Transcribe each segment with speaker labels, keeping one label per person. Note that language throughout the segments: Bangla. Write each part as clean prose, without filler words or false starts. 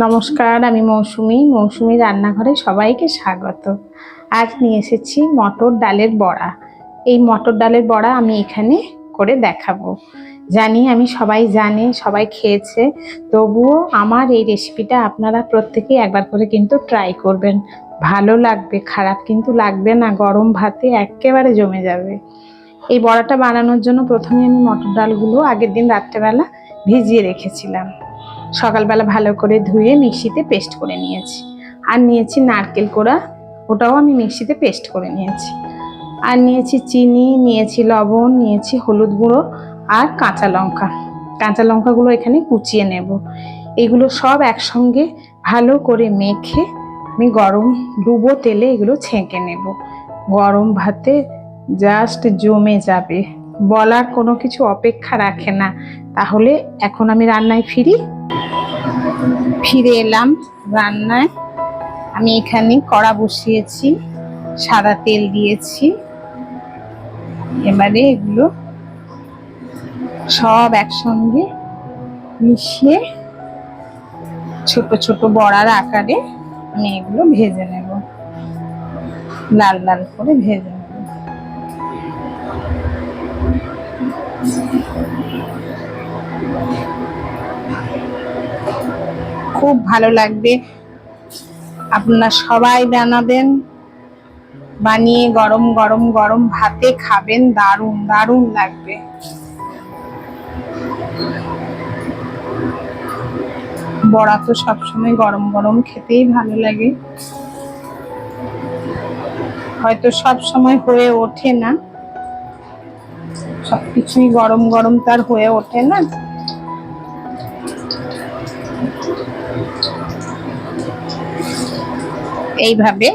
Speaker 1: নমস্কার, আমি মৌসুমি রান্নাঘরে সবাইকে স্বাগত। আজ নিয়ে এসেছি মটর ডালের বড়া। এই মটর ডালের বড়া আমি এখানে করে দেখাবো। জানি আমি সবাই জানে, সবাই খেয়েছে, তবুও আমার এই রেসিপিটা আপনারা প্রত্যেকেই একবার করে কিন্তু ট্রাই করবেন। ভালো লাগবে, খারাপ কিন্তু লাগবে না। গরম ভাতে একেবারে জমে যাবে। এই বড়াটা বানানোর জন্য প্রথমে আমি মটর ডালগুলো আগের দিন রাত্রেবেলা ভিজিয়ে রেখেছিলাম। সকালবেলা ভালো করে ধুয়ে মিক্সিতে পেস্ট করে নিয়েছি। আর নিয়েছি নারকেল কোড়া, ওটাও আমি মিক্সিতে পেস্ট করে নিয়েছি। আর নিয়েছি চিনি, নিয়েছি লবণ, নিয়েছি হলুদ গুঁড়ো আর কাঁচা লঙ্কা। কাঁচা লঙ্কাগুলো এখানে কুচিয়ে নেব। এগুলো সব একসঙ্গে ভালো করে মেখে আমি গরম ডুবো তেলে এগুলো ছেঁকে নেব। গরম ভাতে জাস্ট জমে যাবে, বলার কোনো কিছু অপেক্ষা রাখে না। তাহলে এখন আমি রান্নায় ফিরে এলাম রান্নায়। আমি এখানে কড়া বসিয়েছি, সাদা তেল দিয়েছি। এবারে এগুলো সব একসঙ্গে মিশিয়ে ছোট ছোট বড়ার আকারে আমি এগুলো ভেজে নেব, লাল লাল করে ভেজে নেব। খুব ভালো লাগবে, আপনারা সবাই বানাবেন, বানিয়ে গরম গরম গরম ভাতে খাবেন, দারুণ দারুণ লাগবে। বড়া তো সবসময় গরম গরম খেতেই ভালো লাগে, হয়তো সব সময় হয়ে ওঠে না, সবকিছুই গরম গরম তার হয়ে ওঠে না। এইভাবে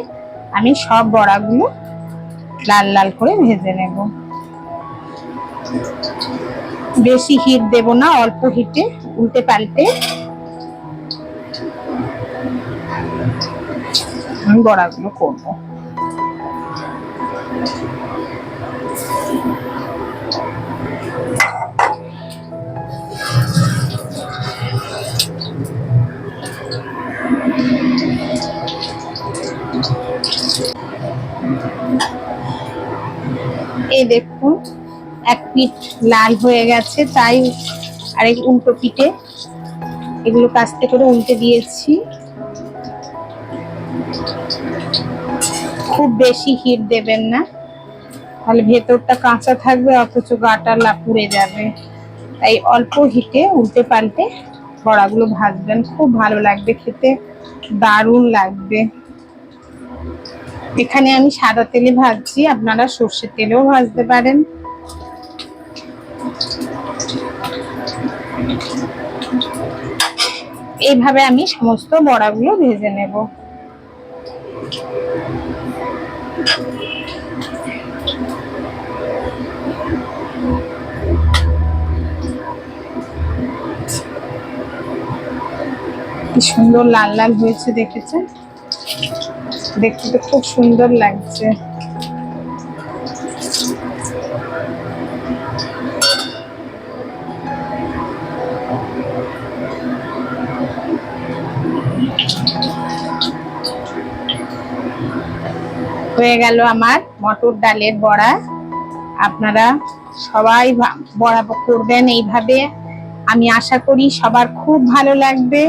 Speaker 1: আমি সব বড়াগুলো লাল লাল করে ভেজে নেব। বেশি হিট দেব না, অল্প হিটে উল্টে পাল্টে আমি বড়াগুলো করব। এই দেখুন, এক পিঠ লাল হয়ে গেছে, তাই আরেক উল্টো পিঠে এগুলো কাস্তে করে উল্টে দিয়েছি। খুব বেশি হিট দেবেন না, তাহলে ভেতরটা কাঁচা থাকবে অথচ গাটা পুড়ে যাবে। তাই অল্প হিটে উল্টে পাল্টে বড়াগুলো ভাজবেন, খুব ভালো লাগবে খেতে, দারুণ লাগবে। এখানে আমি সাদা তেলে ভাজছি, আপনারা সর্ষের তেলেও ভাজতে পারেন। এইভাবে আমি সমস্ত বড়াগুলো ভেজে নেব। কি সুন্দর লাল লাল হয়েছে, দেখেছেন? দেখতে তো খুব সুন্দর লাগছে। হয়ে গেল আমার মটর ডালের বড়া। আপনারা সবাই বড়া করবেন এইভাবে, আমি আশা করি সবার খুব ভালো লাগবে।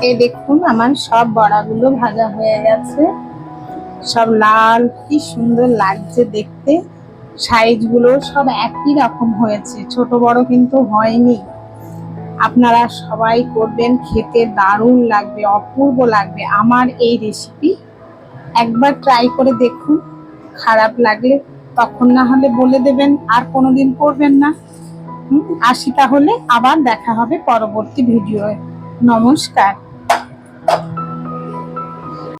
Speaker 1: এই দেখুন, আমার সব বড়াগুলো ভাজা হয়ে গেছে, সব লাল, কি সুন্দর লাগছে দেখতে। সাইজগুলো সব একই রকম হয়েছে, ছোট বড় কিন্তু হয়নি। আপনারা সবাই করবেন, খেতে দারুণ লাগবে, অপূর্ব লাগবে। আমার এই রেসিপি একবার ট্রাই করে দেখুন, খারাপ লাগলে তখন না হলে বলে দেবেন, আর কোনোদিন করবেন না। আসি তাহলে, আবার দেখা হবে পরবর্তী ভিডিওয়ে। নমস্কার।